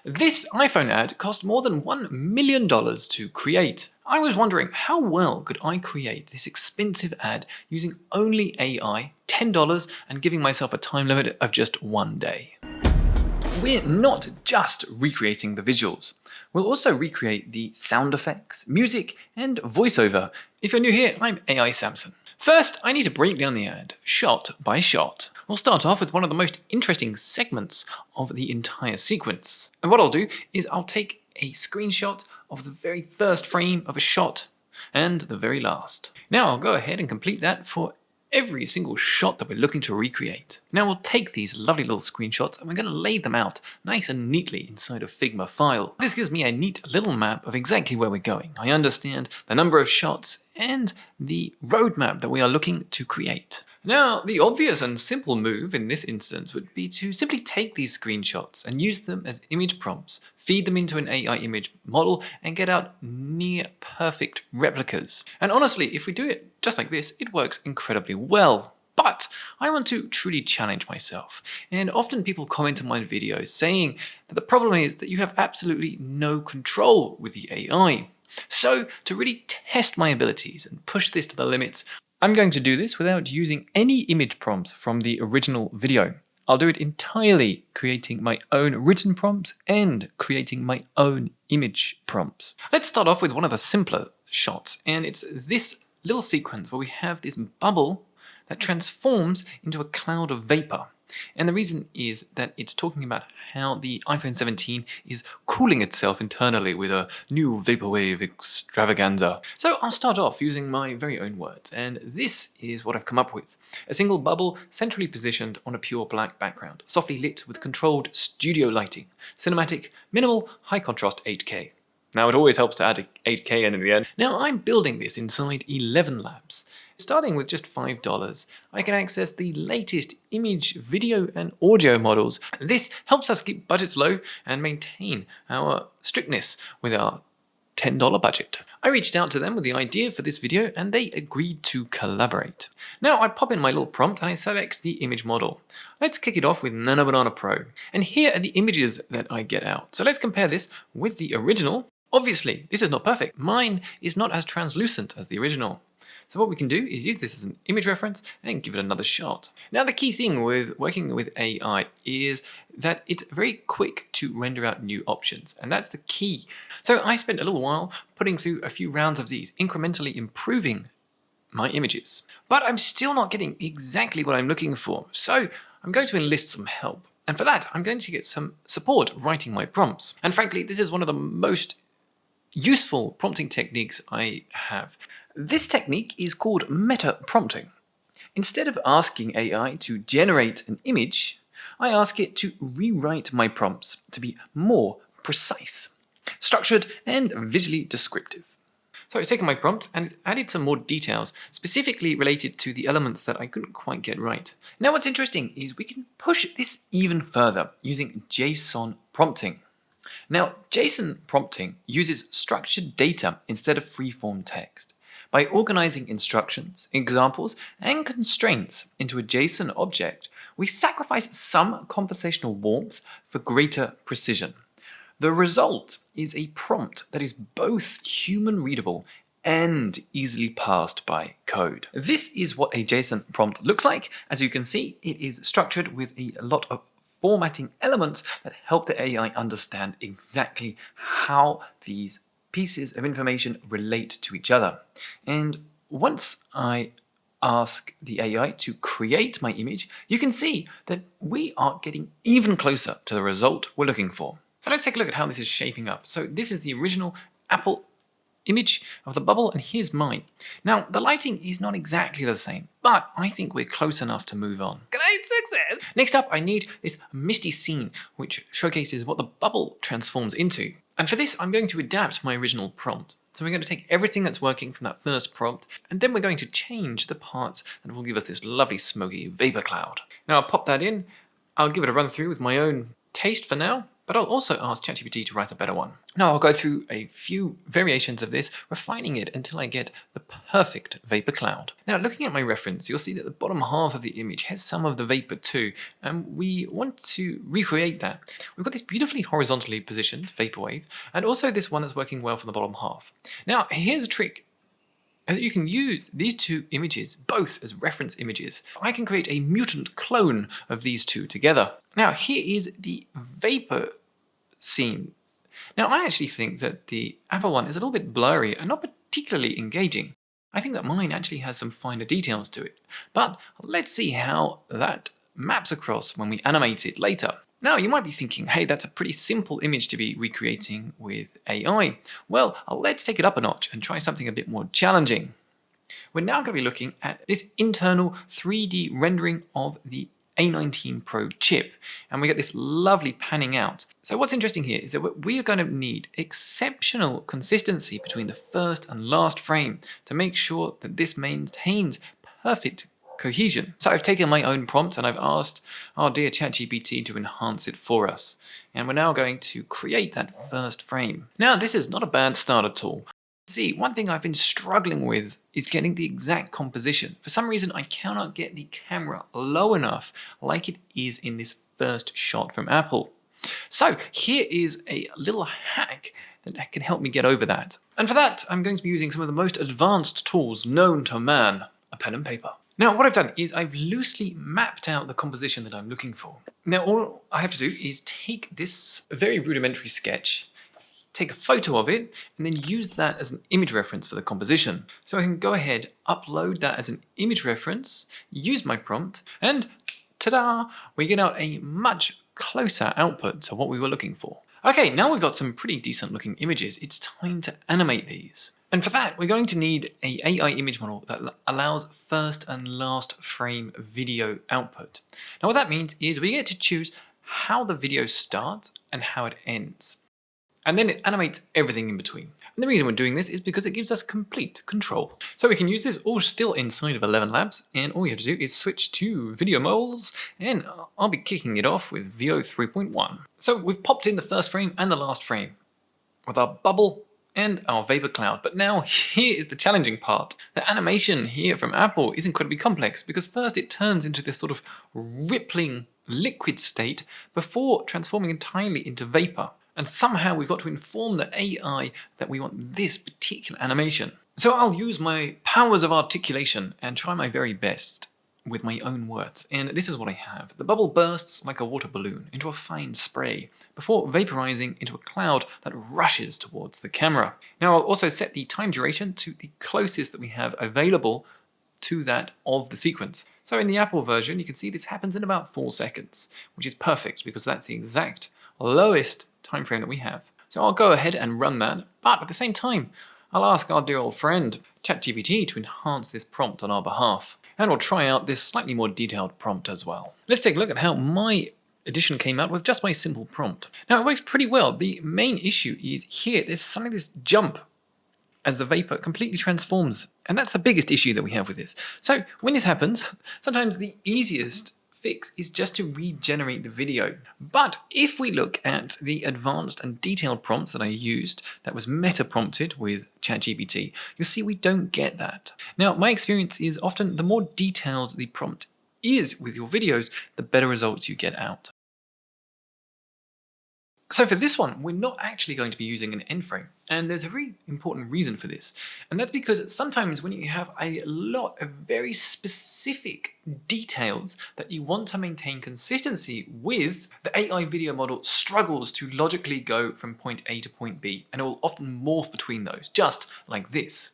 This iPhone ad cost more than $1 million to create. I was wondering how well could I create this expensive ad using only AI, $10, and giving myself a time limit of just 1 day. We're not just recreating the visuals. We'll also recreate the sound effects, music, and voiceover. If you're new here, I'm AI Samson. First, I need to break down the ad, shot by shot. We'll start off with one of the most interesting segments of the entire sequence. And what I'll do is I'll take a screenshot of the very first frame of a shot and the very last. Now I'll go ahead and complete that for every single shot that we're looking to recreate. Now we'll take these lovely little screenshots and we're going to lay them out nice and neatly inside a Figma file. This gives me a neat little map of exactly where we're going. I understand the number of shots and the roadmap that we are looking to create. Now, the obvious and simple move in this instance would be to simply take these screenshots and use them as image prompts, feed them into an AI image model, and get out near perfect replicas. And honestly, if we do it just like this, it works incredibly well. But I want to truly challenge myself. And often people comment on my videos saying that the problem is that you have absolutely no control with the AI. So to really test my abilities and push this to the limits, I'm going to do this without using any image prompts from the original video. I'll do it entirely creating my own written prompts and creating my own image prompts. Let's start off with one of the simpler shots, and it's this little sequence where we have this bubble that transforms into a cloud of vapor. And the reason is that it's talking about how the iPhone 17 is cooling itself internally with a new vaporwave extravaganza. So I'll start off using my very own words, and this is what I've come up with. A single bubble centrally positioned on a pure black background, softly lit with controlled studio lighting, cinematic, minimal, high contrast 8K. Now it always helps to add 8K in the end. Now I'm building this inside ElevenLabs. Starting with just $5, I can access the latest image, video, and audio models. This helps us keep budgets low and maintain our strictness with our $10 budget. I reached out to them with the idea for this video and they agreed to collaborate. Now I pop in my little prompt and I select the image model. Let's kick it off with Banana Pro. And here are the images that I get out. So let's compare this with the original. Obviously, this is not perfect. Mine is not as translucent as the original. So what we can do is use this as an image reference and give it another shot. Now the key thing with working with AI is that it's very quick to render out new options, and that's the key. So I spent a little while putting through a few rounds of these, incrementally improving my images. But I'm still not getting exactly what I'm looking for, so I'm going to enlist some help. And for that, I'm going to get some support writing my prompts. And frankly, this is one of the most useful prompting techniques I have. This technique is called meta prompting. Instead of asking AI to generate an image, I ask it to rewrite my prompts to be more precise, structured, and visually descriptive. So I've taken my prompt and added some more details, specifically related to the elements that I couldn't quite get right. Now what's interesting is we can push this even further using JSON prompting. Now, JSON prompting uses structured data instead of free-form text. By organizing instructions, examples, and constraints into a JSON object, we sacrifice some conversational warmth for greater precision. The result is a prompt that is both human-readable and easily parsed by code. This is what a JSON prompt looks like. As you can see, it is structured with a lot of formatting elements that help the AI understand exactly how these pieces of information relate to each other. And once I ask the AI to create my image, you can see that we are getting even closer to the result we're looking for. So let's take a look at how this is shaping up. So this is the original Apple image of the bubble, and here's mine. Now, the lighting is not exactly the same, but I think we're close enough to move on. Great success! Next up, I need this misty scene, which showcases what the bubble transforms into. And for this, I'm going to adapt my original prompt. So we're going to take everything that's working from that first prompt, and then we're going to change the parts that will give us this lovely smoky vapor cloud. Now I'll pop that in. I'll give it a run through with my own taste for now. but I'll also ask ChatGPT to write a better one. Now I'll go through a few variations of this, refining it until I get the perfect vapor cloud. Now looking at my reference, you'll see that the bottom half of the image has some of the vapor too, and we want to recreate that. We've got this beautifully horizontally positioned vaporwave, and also this one that's working well for the bottom half. Now here's a trick. As you can use these two images both as reference images, I can create a mutant clone of these two together. Now here is the vapor scene. Now I actually think that the Apple one is a little bit blurry and not particularly engaging. I think that mine actually has some finer details to it. But let's see how that maps across when we animate it later. Now you might be thinking, hey, that's a pretty simple image to be recreating with AI. Well, let's take it up a notch and try something a bit more challenging. We're now going to be looking at this internal 3D rendering of the A19 Pro chip, and we get this lovely panning out. So what's interesting here is that we are going to need exceptional consistency between the first and last frame to make sure that this maintains perfect cohesion. So I've taken my own prompt and I've asked our dear ChatGPT to enhance it for us. And we're now going to create that first frame. Now this is not a bad start at all. See, one thing I've been struggling with is getting the exact composition. For some reason I cannot get the camera low enough like it is in this first shot from Apple. So here is a little hack that can help me get over that. And for that I'm going to be using some of the most advanced tools known to man, a pen and paper. Now what I've done is I've loosely mapped out the composition that I'm looking for. Now all I have to do is take this very rudimentary sketch, take a photo of it, and then use that as an image reference for the composition. So I can go ahead, upload that as an image reference, use my prompt, and ta-da! We get out a much closer output to what we were looking for. Okay, now we've got some pretty decent looking images, it's time to animate these. And for that, we're going to need an AI image model that allows first and last frame video output. Now what that means is we get to choose how the video starts and how it ends. And then it animates everything in between. And the reason we're doing this is because it gives us complete control. So we can use this all still inside of ElevenLabs, and all you have to do is switch to video models, and I'll be kicking it off with VO 3.1. So we've popped in the first frame and the last frame with our bubble and our vapor cloud. But now here is the challenging part. The animation here from Apple is incredibly complex because first it turns into this sort of rippling liquid state before transforming entirely into vapor. And somehow we've got to inform the AI that we want this particular animation. So I'll use my powers of articulation and try my very best with my own words. And this is what I have. The bubble bursts like a water balloon into a fine spray before vaporizing into a cloud that rushes towards the camera. Now I'll also set the time duration to the closest that we have available to that of the sequence. So in the Apple version, you can see this happens in about 4 seconds, which is perfect because that's the exact lowest time frame that we have. So I'll go ahead and run that, but at the same time, I'll ask our dear old friend ChatGPT to enhance this prompt on our behalf. And we'll try out this slightly more detailed prompt as well. Let's take a look at how my edition came out with just my simple prompt. Now it works pretty well. The main issue is here, there's suddenly this jump as the vapor completely transforms. And that's the biggest issue that we have with this. So when this happens, sometimes the easiest fix is just to regenerate the video. But if we look at the advanced and detailed prompts that I used that was meta prompted with ChatGPT, you'll see we don't get that. Now my experience is often the more detailed the prompt is with your videos, the better results you get out. So for this one, we're not actually going to be using an end frame, and there's a very important reason for this. And that's because sometimes when you have a lot of very specific details that you want to maintain consistency with, the AI video model struggles to logically go from point A to point B, and it will often morph between those, just like this.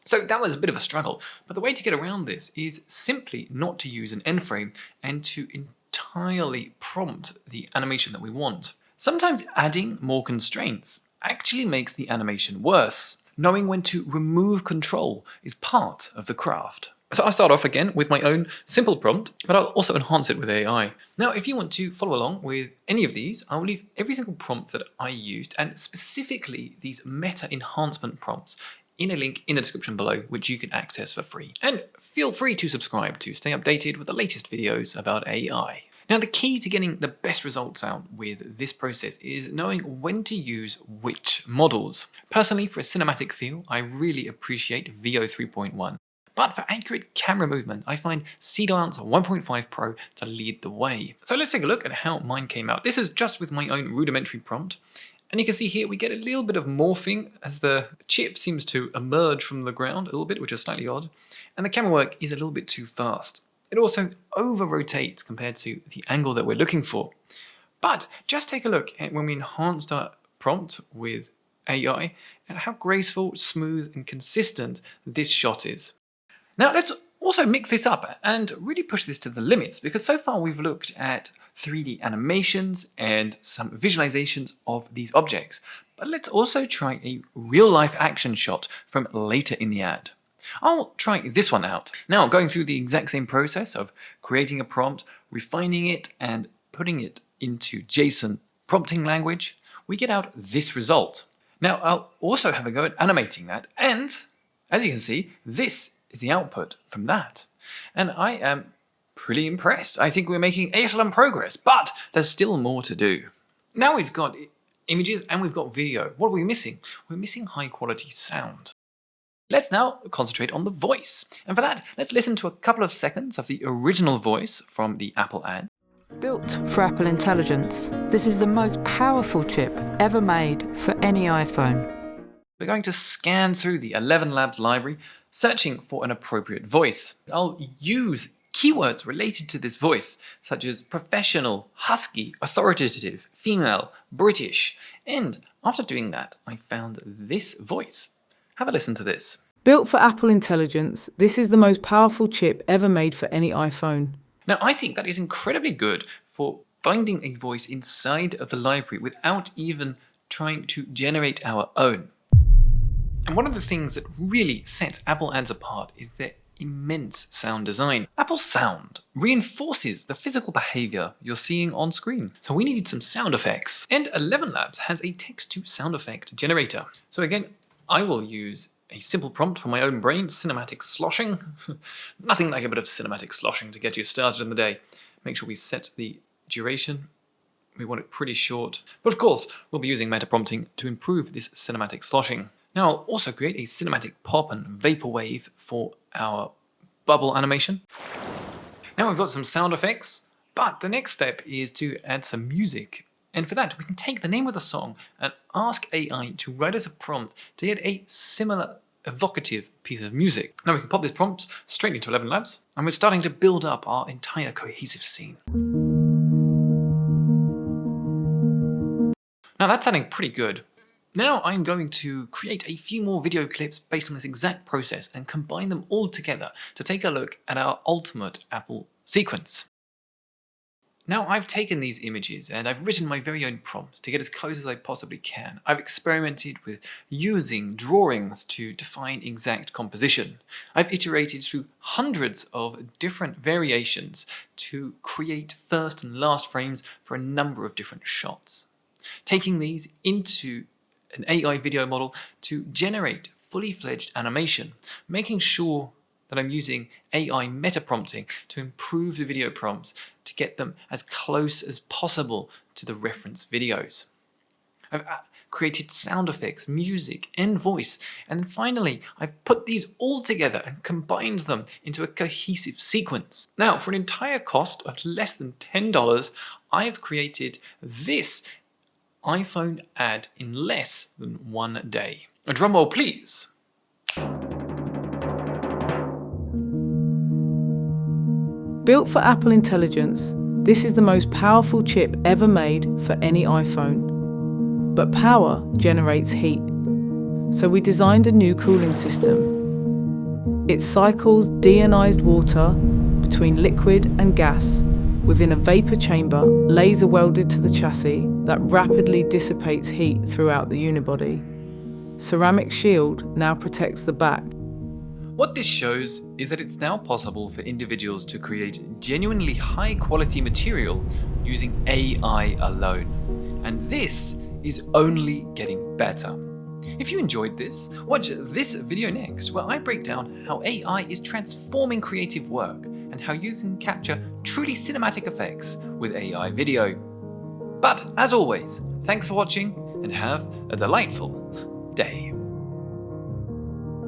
So that was a bit of a struggle, but the way to get around this is simply not to use an end frame and to entirely prompt the animation that we want. Sometimes adding more constraints actually makes the animation worse. Knowing when to remove control is part of the craft. So I'll start off again with my own simple prompt, but I'll also enhance it with AI. Now, if you want to follow along with any of these, I'll leave every single prompt that I used, and specifically these meta enhancement prompts, in a link in the description below, which you can access for free. And feel free to subscribe to stay updated with the latest videos about AI. Now, the key to getting the best results out with this process is knowing when to use which models. Personally, for a cinematic feel, I really appreciate VO 3.1. But for accurate camera movement, I find Dance 1.5 Pro to lead the way. So let's take a look at how mine came out. This is just with my own rudimentary prompt. And you can see here we get a little bit of morphing as the chip seems to emerge from the ground a little bit, which is slightly odd. And the camera work is a little bit too fast. It also over-rotates compared to the angle that we're looking for. But just take a look at when we enhanced our prompt with AI and how graceful, smooth, and consistent this shot is. Now let's also mix this up and really push this to the limits, because so far we've looked at 3D animations and some visualizations of these objects. But let's also try a real-life action shot from later in the ad. I'll try this one out. Now, going through the exact same process of creating a prompt, refining it, and putting it into JSON prompting language, we get out this result. Now, I'll also have a go at animating that, and as you can see, this is the output from that. And I am pretty impressed. I think we're making excellent progress, but there's still more to do. Now we've got images and we've got video. What are we missing? We're missing high quality sound. Let's now concentrate on the voice. And for that, let's listen to a couple of seconds of the original voice from the Apple ad. Built for Apple Intelligence, this is the most powerful chip ever made for any iPhone. We're going to scan through the ElevenLabs library, searching for an appropriate voice. I'll use keywords related to this voice, such as professional, husky, authoritative, female, British. And after doing that, I found this voice. Have a listen to this. Built for Apple Intelligence, this is the most powerful chip ever made for any iPhone. Now, I think that is incredibly good for finding a voice inside of the library without even trying to generate our own. And one of the things that really sets Apple ads apart is their immense sound design. Apple's sound reinforces the physical behavior you're seeing on screen. So we needed some sound effects. And ElevenLabs has a text-to-sound effect generator. So again, I will use a simple prompt from my own brain, cinematic sloshing. Nothing like a bit of cinematic sloshing to get you started in the day. Make sure we set the duration. We want it pretty short. But of course, we'll be using meta prompting to improve this cinematic sloshing. Now I'll also create a cinematic pop and vaporwave for our bubble animation. Now we've got some sound effects, but the next step is to add some music. And for that, we can take the name of the song and ask AI to write us a prompt to get a similar evocative piece of music. Now we can pop this prompt straight into ElevenLabs, and we're starting to build up our entire cohesive scene. Now that's sounding pretty good. Now I'm going to create a few more video clips based on this exact process and combine them all together to take a look at our ultimate Apple sequence. Now I've taken these images and I've written my very own prompts to get as close as I possibly can. I've experimented with using drawings to define exact composition. I've iterated through hundreds of different variations to create first and last frames for a number of different shots. Taking these into an AI video model to generate fully fledged animation, making sure that I'm using AI meta prompting to improve the video prompts to get them as close as possible to the reference videos. I've created sound effects, music, and voice, and finally I've put these all together and combined them into a cohesive sequence. Now, for an entire cost of less than $10, I've created this iPhone ad in less than 1 day. A drum roll, please. Built for Apple Intelligence, this is the most powerful chip ever made for any iPhone. But power generates heat. So we designed a new cooling system. It cycles deionized water between liquid and gas within a vapor chamber laser welded to the chassis that rapidly dissipates heat throughout the unibody. Ceramic shield now protects the back. What this shows is that it's now possible for individuals to create genuinely high quality material using AI alone. And this is only getting better. If you enjoyed this, watch this video next, where I break down how AI is transforming creative work and and how you can capture truly cinematic effects with AI video. But as always, thanks for watching and have a delightful day.